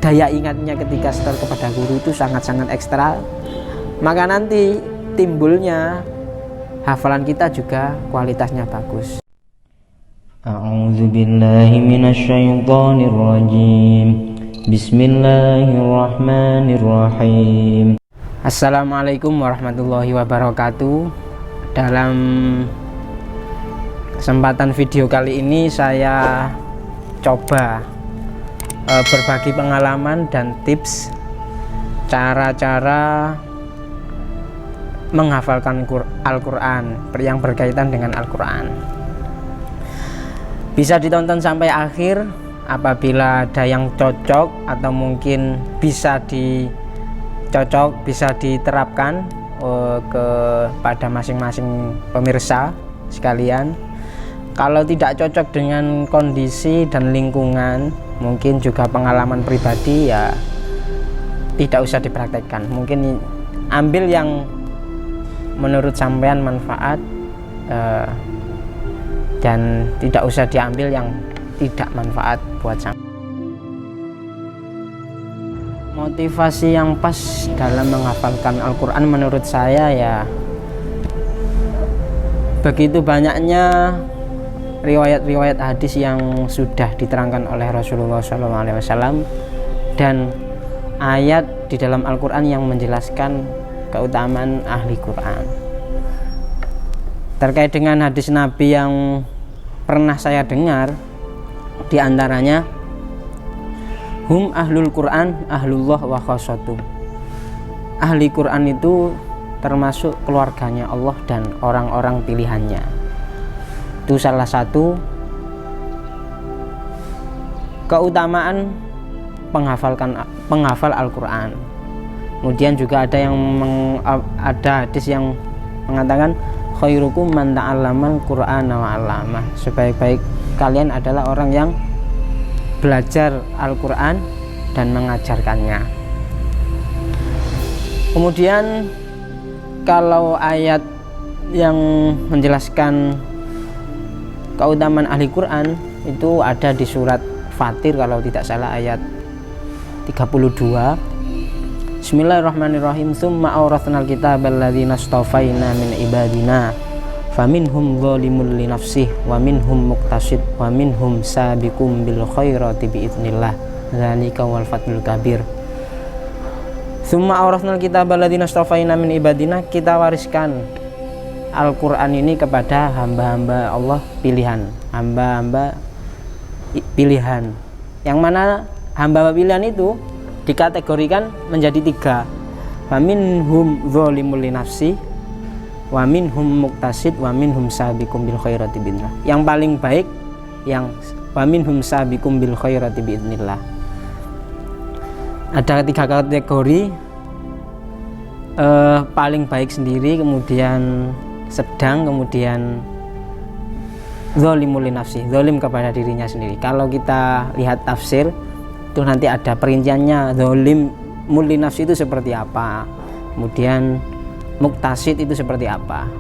daya ingatnya ketika setor kepada guru itu sangat-sangat ekstra, maka nanti timbulnya hafalan kita juga kualitasnya bagus. A'udzu billahi minasyaitonir rajim. Bismillahirrahmanirrahim. Assalamualaikum warahmatullahi wabarakatuh. Dalam kesempatan video kali ini saya coba berbagi pengalaman dan tips cara-cara menghafalkan Al-Quran yang berkaitan dengan Al-Quran. Bisa ditonton sampai akhir. Apabila ada yang cocok atau mungkin bisa diterapkan kepada masing-masing pemirsa sekalian. Kalau tidak cocok dengan kondisi dan lingkungan, mungkin juga pengalaman pribadi, ya tidak usah dipraktekkan. Mungkin ambil yang menurut sampean manfaat, dan tidak usah diambil yang tidak manfaat buat sampean. Motivasi yang pas dalam menghafalkan Al-Quran menurut saya, ya begitu banyaknya riwayat-riwayat hadis yang sudah diterangkan oleh Rasulullah SAW dan ayat di dalam Al-Quran yang menjelaskan keutamaan ahli Quran. Terkait dengan hadis Nabi yang pernah saya dengar, di antaranya hum ahlul Quran ahlullah wa khassatuh. Ahli Quran itu termasuk keluarganya Allah dan orang-orang pilihannya. Itu salah satu keutamaan penghafal Al-Quran. Kemudian juga ada hadis yang mengatakan khairukum man ta'allamal Qur'ana wa 'allamah. Sebaik-baik kalian adalah orang yang belajar Al-Quran dan mengajarkannya. Kemudian kalau ayat yang menjelaskan keutamaan ahli Quran itu ada di surat Fatir kalau tidak salah ayat 32. Bismillahirrahmanirrahim. Tsumma awrathnal kitabal ladzina astafaina min ibadina faminhum dzalimun li nafsihi wa minhum muqtasid wa minhum sabiqum bil khairati biidznillah. Dzalika wal fadlul kabir. Tsumma awrathnal kitabal ladzina astafaina min ibadina, kita wariskan Al-Quran ini kepada hamba-hamba Allah pilihan, hamba-hamba pilihan, yang mana hamba pilihan itu dikategorikan menjadi 3. Faminhum dzalimun li nafsi, wa minhum muqtasid, wa minhum sabiqum bil khairati biidznillah. Yang paling baik yang wa minhum sabiqum bil khairati biidznillah. Ada 3 kategori, paling baik sendiri, kemudian sedang, kemudian zalimul li nafsi, zalim kepada dirinya sendiri. Kalau kita lihat tafsir itu nanti ada perinciannya, zalimul li nafsi itu seperti apa, kemudian muqtasid itu seperti apa.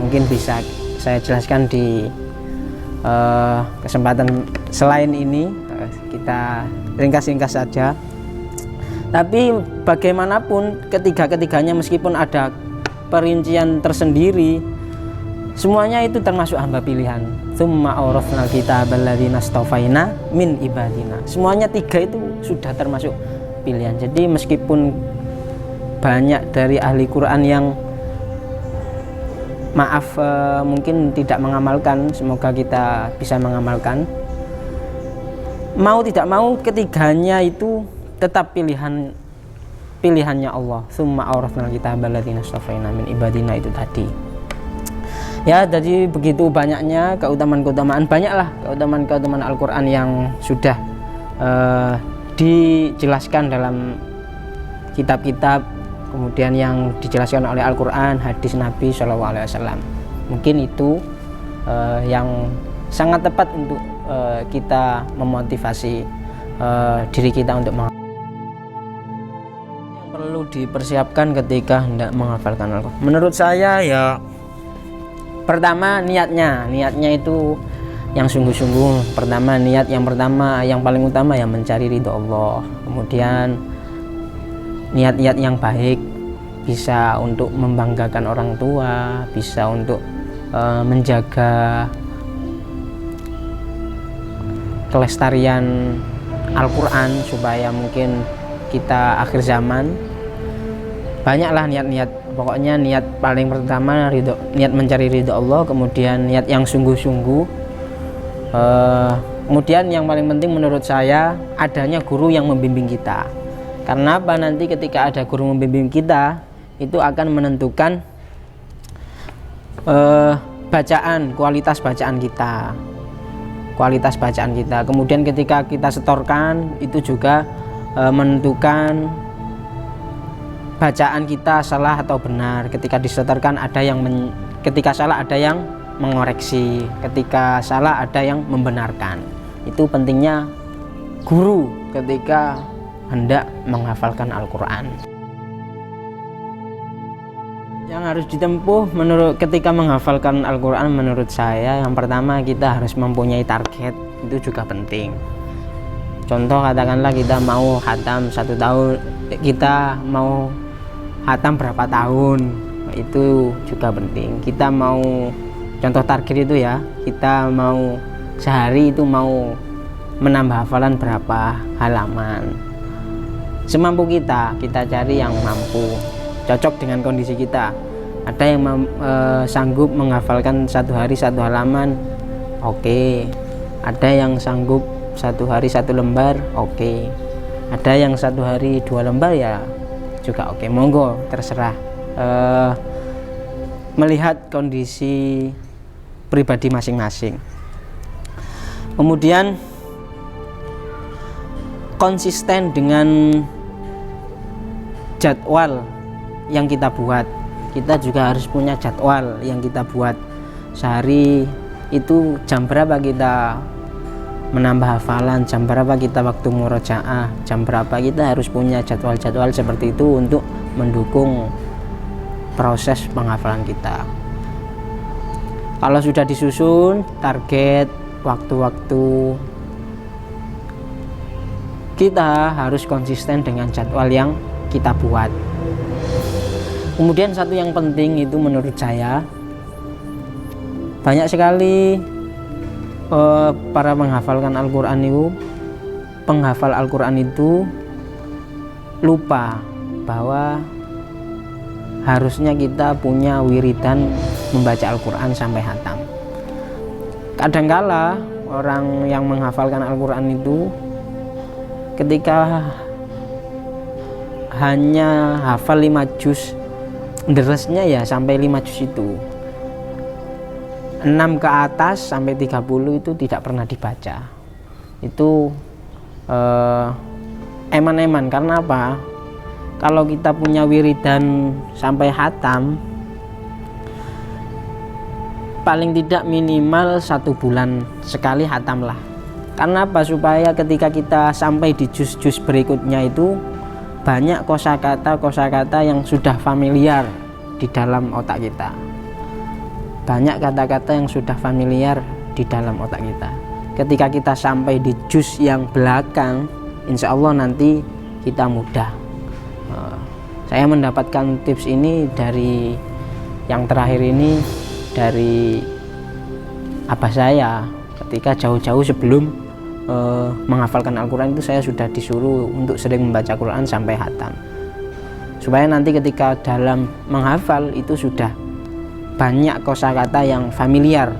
Mungkin bisa saya jelaskan di kesempatan selain ini, kita ringkas-ringkas saja. Tapi bagaimanapun ketiganya meskipun ada perincian tersendiri, semuanya itu termasuk hamba pilihan. Tsumma awrathnal kitabal ladzina astafaina min ibadina. Semuanya 3 itu sudah termasuk pilihan. Jadi meskipun banyak dari ahli Quran yang mungkin tidak mengamalkan, semoga kita bisa mengamalkan. Mau tidak mau ketiganya itu tetap pilihannya Allah. Tsumma awrathnal kitabal ladzina astafaina min ibadina itu tadi. Ya, jadi begitu banyaknya keutamaan-keutamaan, banyaklah keutamaan Al-Quran yang sudah dijelaskan dalam kitab-kitab, kemudian yang dijelaskan oleh Al-Quran, hadis Nabi SAW. Mungkin itu yang sangat tepat untuk kita memotivasi diri kita untuk yang perlu dipersiapkan ketika hendak menghafalkan Al-Quran. Menurut saya, ya pertama niatnya itu yang sungguh-sungguh. Pertama, niat yang pertama yang paling utama ya mencari ridho Allah. Kemudian niat-niat yang baik bisa untuk membanggakan orang tua, bisa untuk menjaga kelestarian Al-Quran supaya mungkin kita akhir zaman. Banyaklah niat-niat, pokoknya niat paling pertama ridho, niat mencari ridho Allah, kemudian niat yang sungguh-sungguh. Kemudian yang paling penting menurut saya adanya guru yang membimbing kita. Karena apa, nanti ketika ada guru membimbing kita itu akan menentukan kualitas bacaan kita. Kemudian ketika kita setorkan itu juga menentukan bacaan kita salah atau benar. Ketika disetorkan ketika salah ada yang mengoreksi, ketika salah ada yang membenarkan. Itu pentingnya guru ketika hendak menghafalkan Al-Quran. Yang harus ditempuh ketika menghafalkan Al-Quran menurut saya, yang pertama kita harus mempunyai target, itu juga penting. Contoh, katakanlah kita mau khatam 1 tahun, kita mau khatam berapa tahun, itu juga penting. Kita mau, contoh target itu ya, kita mau sehari itu mau menambah hafalan berapa halaman. Semampu kita cari yang mampu, cocok dengan kondisi kita. Ada yang sanggup menghafalkan 1 hari 1 halaman, oke. Ada yang sanggup 1 hari 1 lembar, oke. Ada yang 1 hari 2 lembar ya juga oke. Monggo, terserah. Melihat kondisi pribadi masing-masing. Kemudian konsisten dengan jadwal yang kita buat. Kita juga harus punya jadwal yang kita buat. Sehari itu jam berapa kita menambah hafalan, jam berapa kita waktu murojaah, jam berapa. Kita harus punya jadwal-jadwal seperti itu untuk mendukung proses penghafalan kita. Kalau sudah disusun target, waktu-waktu, kita harus konsisten dengan jadwal yang kita buat. Kemudian satu yang penting itu menurut saya, banyak sekali para penghafal Al-Quran itu lupa bahwa harusnya kita punya wiridan membaca Al-Quran sampai khatam. Kadangkala orang yang menghafalkan Al-Quran itu ketika hanya hafal 5 juz, deresnya ya sampai 5 juz itu. 6 ke atas sampai 30 itu tidak pernah dibaca. Itu eman-eman. Karena apa? Kalau kita punya wiridan sampai khatam, paling tidak minimal 1 bulan sekali khatam lah. Karena apa? Supaya ketika kita sampai di juz-juz berikutnya itu banyak kosakata yang sudah familiar di dalam otak kita. Banyak kata-kata yang sudah familiar di dalam otak kita. Ketika kita sampai di juz yang belakang, insya Allah nanti kita mudah. Saya mendapatkan tips ini dari yang terakhir ini dari abah saya. Ketika jauh-jauh sebelum menghafalkan Al-Quran itu saya sudah disuruh untuk sering membaca Quran sampai khatam, supaya nanti ketika dalam menghafal itu sudah banyak kosakata yang familiar.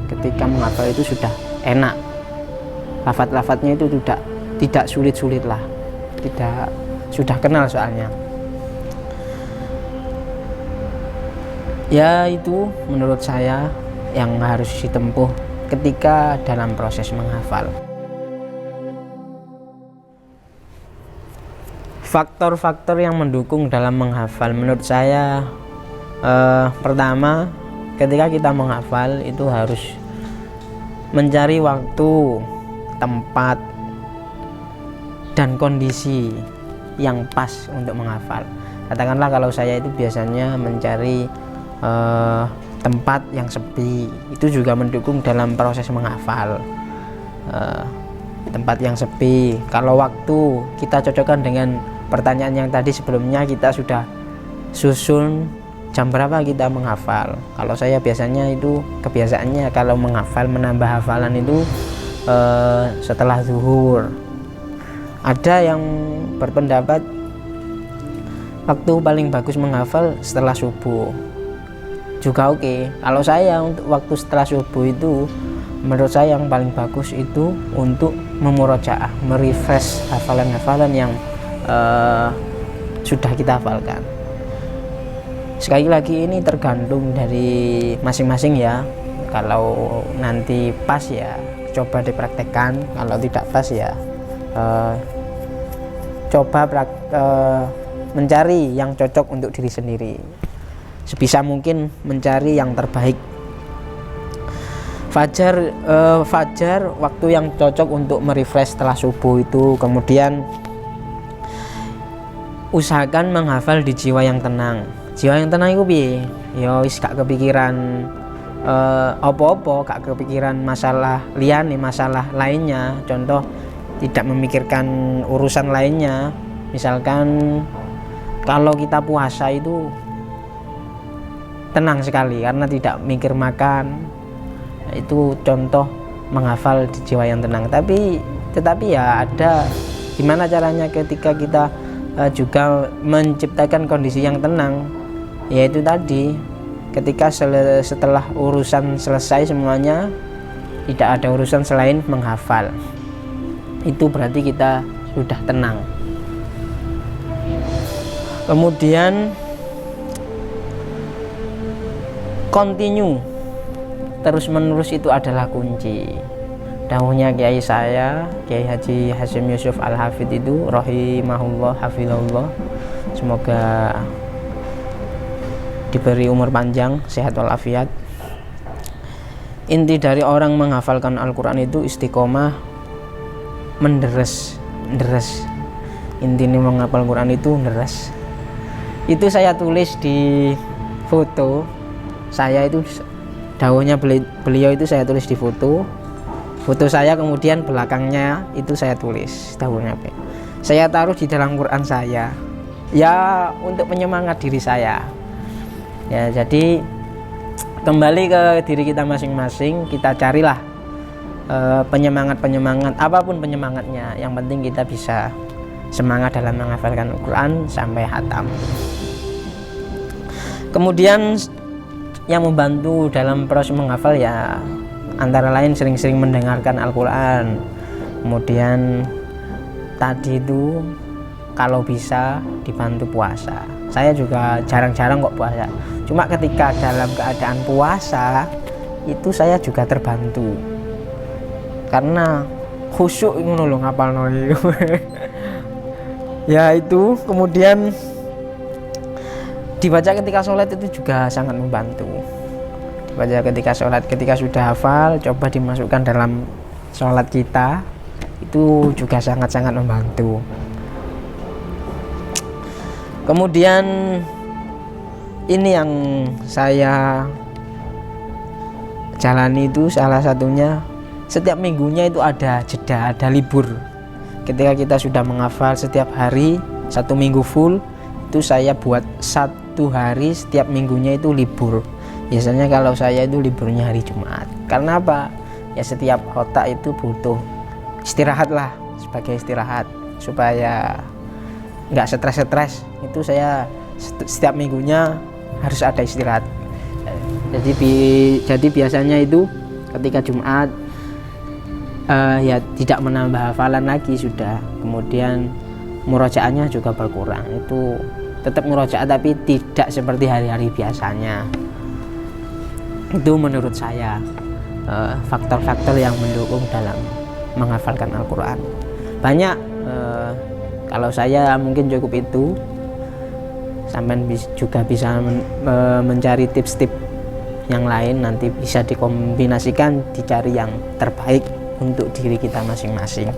Ketika menghafal itu sudah enak, lafaz-lafaznya itu tidak sulit-sulit lah, sudah kenal soalnya. Ya, itu menurut saya yang harus ditempuh ketika dalam proses menghafal. Faktor-faktor yang mendukung dalam menghafal menurut saya, pertama, ketika kita menghafal itu harus mencari waktu, tempat, dan kondisi yang pas untuk menghafal. Katakanlah kalau saya itu biasanya mencari tempat yang sepi, itu juga mendukung dalam proses menghafal. Tempat yang sepi, kalau waktu kita cocokkan dengan pertanyaan yang tadi sebelumnya, kita sudah susun jam berapa kita menghafal. Kalau saya biasanya itu kebiasaannya kalau menghafal, menambah hafalan itu setelah zuhur. Ada yang berpendapat waktu paling bagus menghafal setelah subuh, juga oke. Kalau saya untuk waktu setelah subuh itu, menurut saya yang paling bagus itu untuk memurojaah, merefresh hafalan-hafalan yang sudah kita hafalkan. Sekali lagi ini tergantung dari masing-masing ya. Kalau nanti pas ya coba dipraktekkan, kalau tidak pas ya coba mencari yang cocok untuk diri sendiri. Sebisa mungkin mencari yang terbaik. Fajar waktu yang cocok untuk merefresh setelah subuh itu. Kemudian usahakan menghafal di jiwa yang tenang. Jiwa yang tenang itu piye? Ya wis gak kepikiran apa-apa, gak kepikiran masalah liyane, masalah lainnya. Contoh tidak memikirkan urusan lainnya. Misalkan kalau kita puasa itu tenang sekali karena tidak mikir makan. Itu contoh menghafal di jiwa yang tenang. Tetapi ya ada gimana caranya ketika kita juga menciptakan kondisi yang tenang, yaitu tadi ketika setelah urusan selesai semuanya, tidak ada urusan selain menghafal. Itu berarti kita sudah tenang. Kemudian continue, terus menerus itu adalah kunci. Dawuhnya kiai saya, Kiai Haji Hasyim Yusuf Al-Hafidh itu rahimahullah hafizahullah, semoga diberi umur panjang, sehat walafiat. Inti dari orang menghafalkan Al-Quran itu istiqomah, menderes. Intinya menghafal Al-Quran itu deres. Itu saya tulis di foto saya, itu dawuhnya beliau itu saya tulis di foto saya, kemudian belakangnya itu saya tulis dawuhnya apa. Saya taruh di dalam Quran saya ya untuk penyemangat diri saya ya. Jadi kembali ke diri kita masing-masing, kita carilah penyemangat apapun penyemangatnya, yang penting kita bisa semangat dalam menghafalkan Al-Quran sampai hatam. Kemudian yang membantu dalam proses menghafal ya antara lain sering-sering mendengarkan Al-Quran. Kemudian tadi itu kalau bisa dibantu puasa. Saya juga jarang-jarang kok puasa. Cuma ketika dalam keadaan puasa itu saya juga terbantu. Karena khusyuk ngono lho ngapalno iku. Ya itu, kemudian dibaca ketika sholat itu juga sangat membantu. Dibaca ketika sholat, ketika sudah hafal, coba dimasukkan dalam sholat kita, itu juga sangat-sangat membantu. Kemudian ini yang saya jalani itu salah satunya, setiap minggunya itu ada jeda, ada libur. Ketika kita sudah menghafal setiap hari, 1 minggu full, itu saya buat 1 hari setiap minggunya itu libur. Biasanya kalau saya itu liburnya hari Jumat. Karena apa? Ya setiap otak itu butuh istirahat lah, sebagai istirahat supaya nggak stres. Itu saya setiap minggunya harus ada istirahat. Jadi biasanya itu ketika Jumat ya tidak menambah hafalan lagi sudah. Kemudian murojaahnya juga berkurang. Itu tetap murojaah tapi tidak seperti hari-hari biasanya. Itu menurut saya faktor-faktor yang mendukung dalam menghafalkan Al-Quran. Banyak, kalau saya mungkin cukup itu. Sampai juga bisa mencari tips-tips yang lain, nanti bisa dikombinasikan, dicari yang terbaik untuk diri kita masing-masing.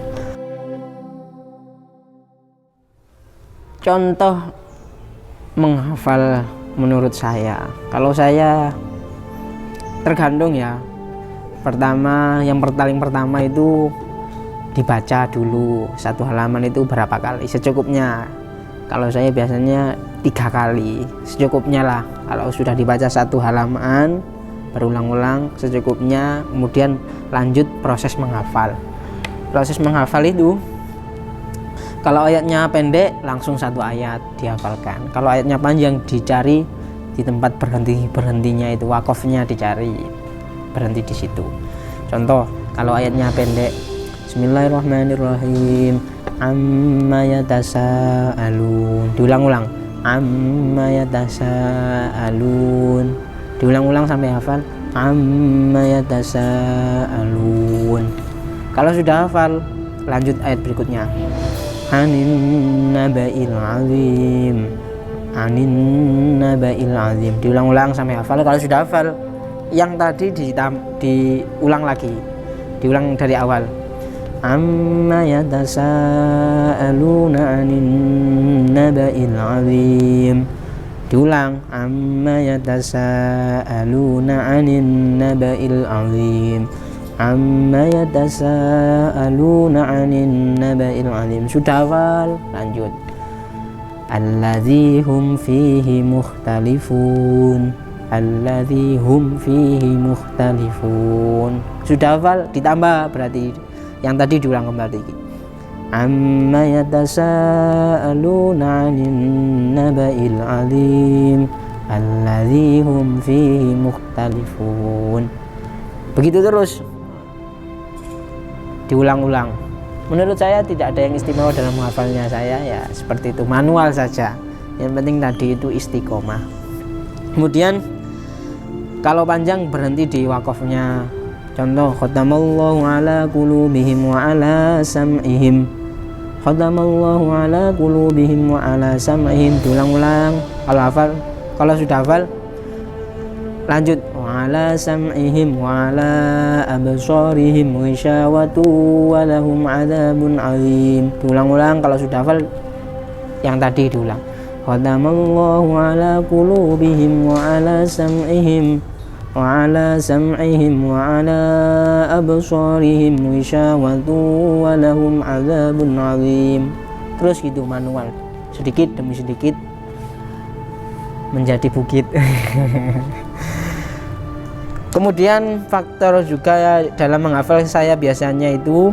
Contoh menghafal menurut saya, kalau saya tergantung ya. Yang paling pertama itu dibaca dulu satu halaman itu berapa kali secukupnya. Kalau saya biasanya 3 kali secukupnya lah. Kalau sudah dibaca satu halaman berulang-ulang secukupnya, kemudian lanjut proses menghafal. Proses menghafal itu kalau ayatnya pendek langsung 1 ayat dihafalkan. Kalau ayatnya panjang dicari di tempat berhentinya itu, wakofnya dicari, berhenti di situ. Contoh, kalau ayatnya pendek, Bismillahirrahmanirrahim, amma yatasaalun, diulang-ulang, amma yatasaalun, diulang-ulang sampai hafal, amma yatasaalun. Kalau sudah hafal, lanjut ayat berikutnya, anin naba'il azim, anin naba'il azim, diulang-ulang sampai hafal. Kalau sudah hafal, yang tadi diulang lagi, diulang dari awal, amma yatasaaluna anin naba'il azim, diulang, amma yatasaaluna anin naba'il azim, amma yatasaaluna anin naba'il azim. Sudah hafal, lanjut, alladzi hum fihi mukhtalifun, alladzi hum fihi mukhtalifun. Sudah hafal, ditambah berarti yang tadi diulang kembali, amma yatasaaluna 'anil naba'il 'azim alladzi hum fihi mukhtalifun. Begitu terus diulang-ulang. Menurut saya tidak ada yang istimewa dalam menghafalnya, saya ya seperti itu, manual saja. Yang penting tadi itu istiqomah. Kemudian kalau panjang berhenti di wakofnya. Contoh, khatamallahu ala qulubihim wa ala sam'ihim, khatamallahu ala qulubihim wa ala sam'ihim, diulang-ulang. Kalau hafal, kalau sudah hafal lanjut, wa ala sam'ihim wa ala absarihim ghishawatu wa lahum adzabun azim, diulang-ulang. Kalau sudah hafal yang tadi diulang, khatamallahu ala qulubihim wa ala sam'ihim wa ala sam'ihim wa ala absarihim ghishawatu wa lahum adzabun azim. Terus gitu manual, sedikit demi sedikit menjadi bukit. Kemudian faktor juga dalam menghafal saya biasanya itu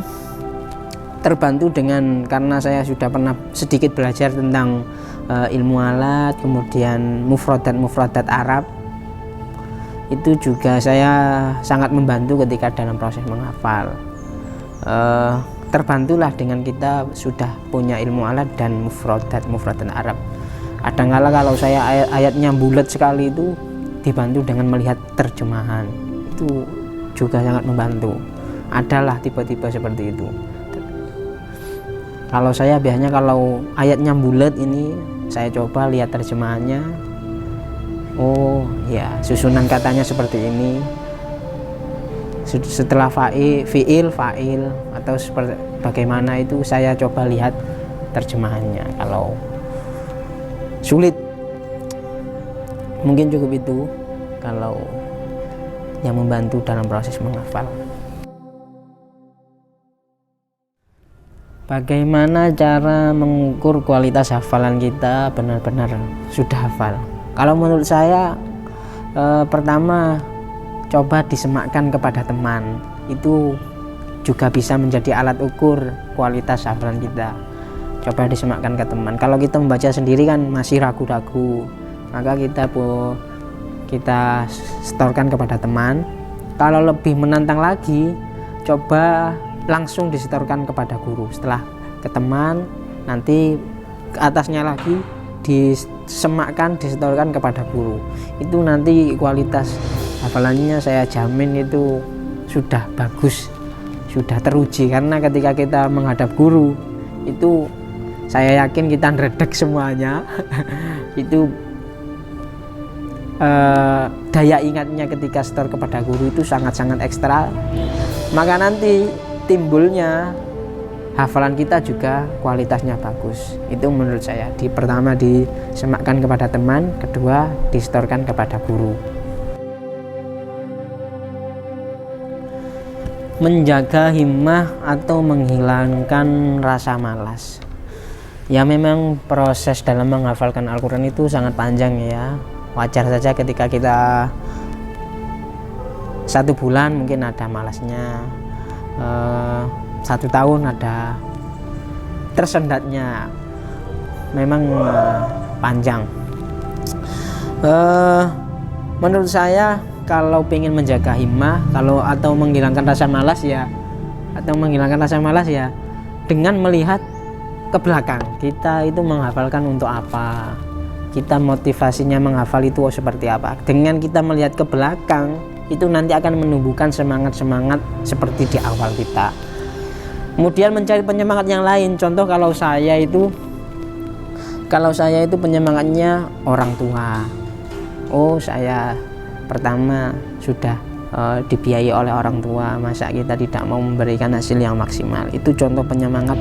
terbantu dengan, karena saya sudah pernah sedikit belajar tentang ilmu alat, kemudian mufradat Arab. Itu juga saya sangat membantu ketika dalam proses menghafal. Terbantulah dengan kita sudah punya ilmu alat dan mufradat Arab. Kadang-kala kalau saya ayatnya bulat sekali itu dibantu dengan melihat terjemahan, itu juga sangat membantu. Adalah tipe-tipe seperti itu. Kalau saya biasanya kalau ayatnya bulat ini saya coba lihat terjemahannya. Oh ya, susunan katanya seperti ini. Setelah fiil atau seperti bagaimana itu saya coba lihat terjemahannya. Kalau sulit mungkin cukup itu kalau yang membantu dalam proses menghafal. Bagaimana cara mengukur kualitas hafalan kita benar-benar sudah hafal? Kalau menurut saya pertama coba disemakkan kepada teman, itu juga bisa menjadi alat ukur kualitas hafalan kita. Coba disemakkan ke teman. Kalau kita membaca sendiri kan masih ragu-ragu, maka kita setorkan kepada teman. Kalau lebih menantang lagi, coba langsung disetorkan kepada guru. Setelah ke teman, nanti ke atasnya lagi disemakkan, disetorkan kepada guru. Itu nanti kualitas hafalannya saya jamin itu sudah bagus, sudah teruji. Karena ketika kita menghadap guru itu saya yakin kita ngeredek semuanya. Itu daya ingatnya ketika setor kepada guru itu sangat-sangat ekstra. Maka nanti timbulnya hafalan kita juga kualitasnya bagus. Itu menurut saya. Pertama disemakkan kepada teman, kedua disetorkan kepada guru. menjaga himmah atau menghilangkan rasa malas. Ya memang proses dalam menghafalkan Al-Quran itu sangat panjang ya. Wajar saja ketika kita 1 bulan mungkin ada malasnya, 1 tahun ada tersendatnya. Memang panjang. Menurut saya kalau ingin menjaga himmah atau menghilangkan rasa malas ya, dengan melihat ke belakang, kita itu menghafalkan untuk apa, kita motivasinya menghafal itu seperti apa. Dengan kita melihat ke belakang itu nanti akan menumbuhkan semangat seperti di awal kita. Kemudian mencari penyemangat yang lain. Contoh kalau saya itu penyemangatnya orang tua. Oh, saya pertama sudah dibiayai oleh orang tua, masa kita tidak mau memberikan hasil yang maksimal. Itu contoh penyemangat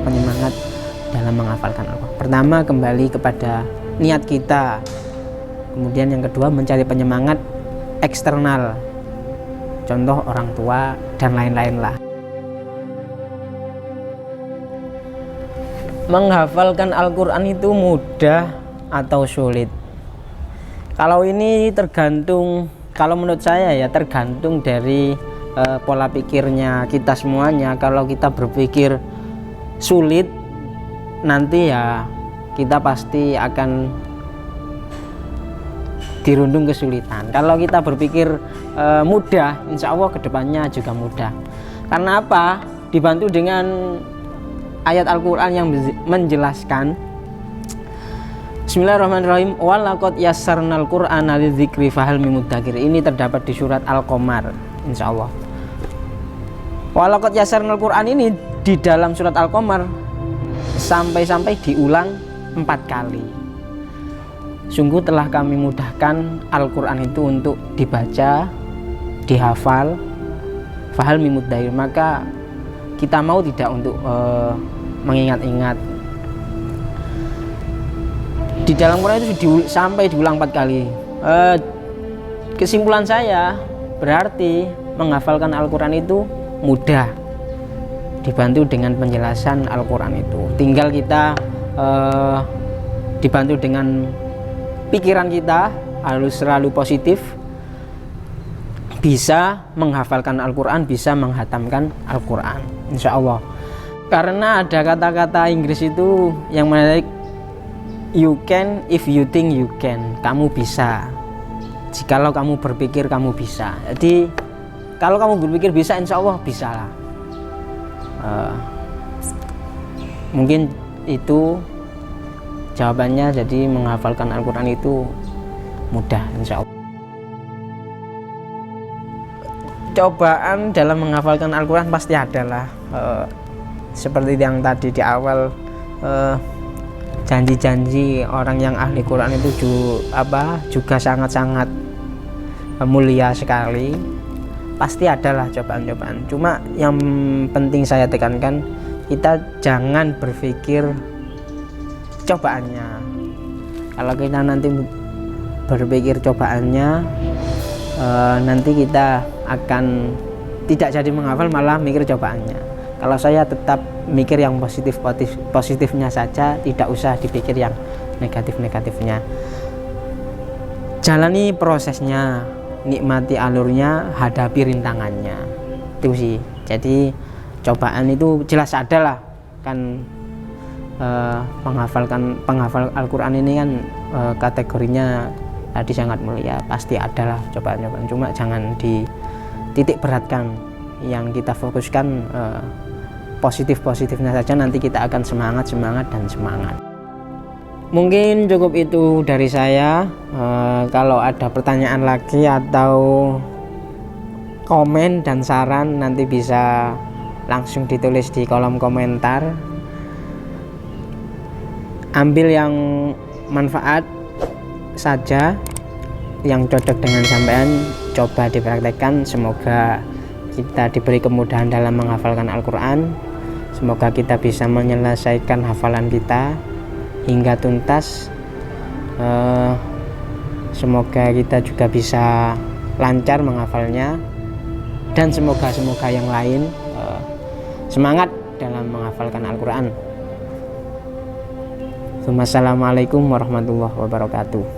dalam menghafalkan Al-Quran. Pertama, kembali kepada niat kita. Kemudian yang kedua, mencari penyemangat eksternal, contoh orang tua dan lain-lain lah. Menghafalkan Al-Quran itu mudah atau sulit? Kalau ini kalau menurut saya ya tergantung dari pola pikirnya kita semuanya. Kalau kita berpikir sulit, nanti ya kita pasti akan dirundung kesulitan. Kalau kita berpikir mudah, insya Allah kedepannya juga mudah. Karena apa? Dibantu dengan ayat Al-Quran yang menjelaskan. Bismillahirrahmanirrahim. Walaqad yassarnal Qur'ana lidzikri fahal mim mudzakir. Ini terdapat di surat Al-Qamar, insyaallah. Walaqad yassarnal Qur'an ini di dalam surat Al-Qamar sampai diulang 4 kali. Sungguh telah kami mudahkan Al-Qur'an itu untuk dibaca, dihafal, fahal mim mudzakir. Maka kita mau tidak untuk mengingat-ingat. Di dalam Quran itu sampai diulang 4 kali. Kesimpulan saya berarti menghafalkan Al-Quran itu mudah, dibantu dengan penjelasan Al-Quran itu. Tinggal kita dibantu dengan pikiran kita harus selalu positif, bisa menghafalkan Al-Quran, bisa menghatamkan Al-Quran, insya Allah. Karena ada kata-kata Inggris itu yang menarik, you can if you think you can. Kamu bisa jikalau kamu berpikir kamu bisa. Jadi kalau kamu berpikir bisa, insya Allah bisa lah. Mungkin itu jawabannya. Jadi menghafalkan Al-Quran itu mudah, insya Allah. Cobaan dalam menghafalkan Al-Quran pasti ada lah. Seperti yang tadi di awal, janji-janji orang yang ahli Quran itu juga sangat-sangat mulia sekali. Pasti adalah cobaan-cobaan. Cuma yang penting saya tekankan, kita jangan berpikir cobaannya. Kalau kita nanti berpikir cobaannya, nanti kita akan tidak jadi menghafal, malah mikir cobaannya. Kalau saya tetap mikir yang positifnya saja, tidak usah dipikir yang negatifnya. Jalani prosesnya, nikmati alurnya, hadapi rintangannya. Itu sih. Jadi cobaan itu jelas ada lah kan. Penghafal Al-Quran ini kan kategorinya tadi sangat mulia, pasti ada lah cobaan-cobaan. Cuma jangan dititik beratkan, yang kita fokuskan positifnya saja. Nanti kita akan semangat. Mungkin cukup itu dari saya. Kalau ada pertanyaan lagi atau komen dan saran, nanti bisa langsung ditulis di kolom komentar. Ambil yang manfaat saja, yang cocok dengan sampean coba dipraktekkan. Semoga kita diberi kemudahan dalam menghafalkan Al-Quran. Semoga kita bisa menyelesaikan hafalan kita hingga tuntas. Semoga kita juga bisa lancar menghafalnya. Dan semoga yang lain semangat dalam menghafalkan Al-Quran. Assalamualaikum warahmatullahi wabarakatuh.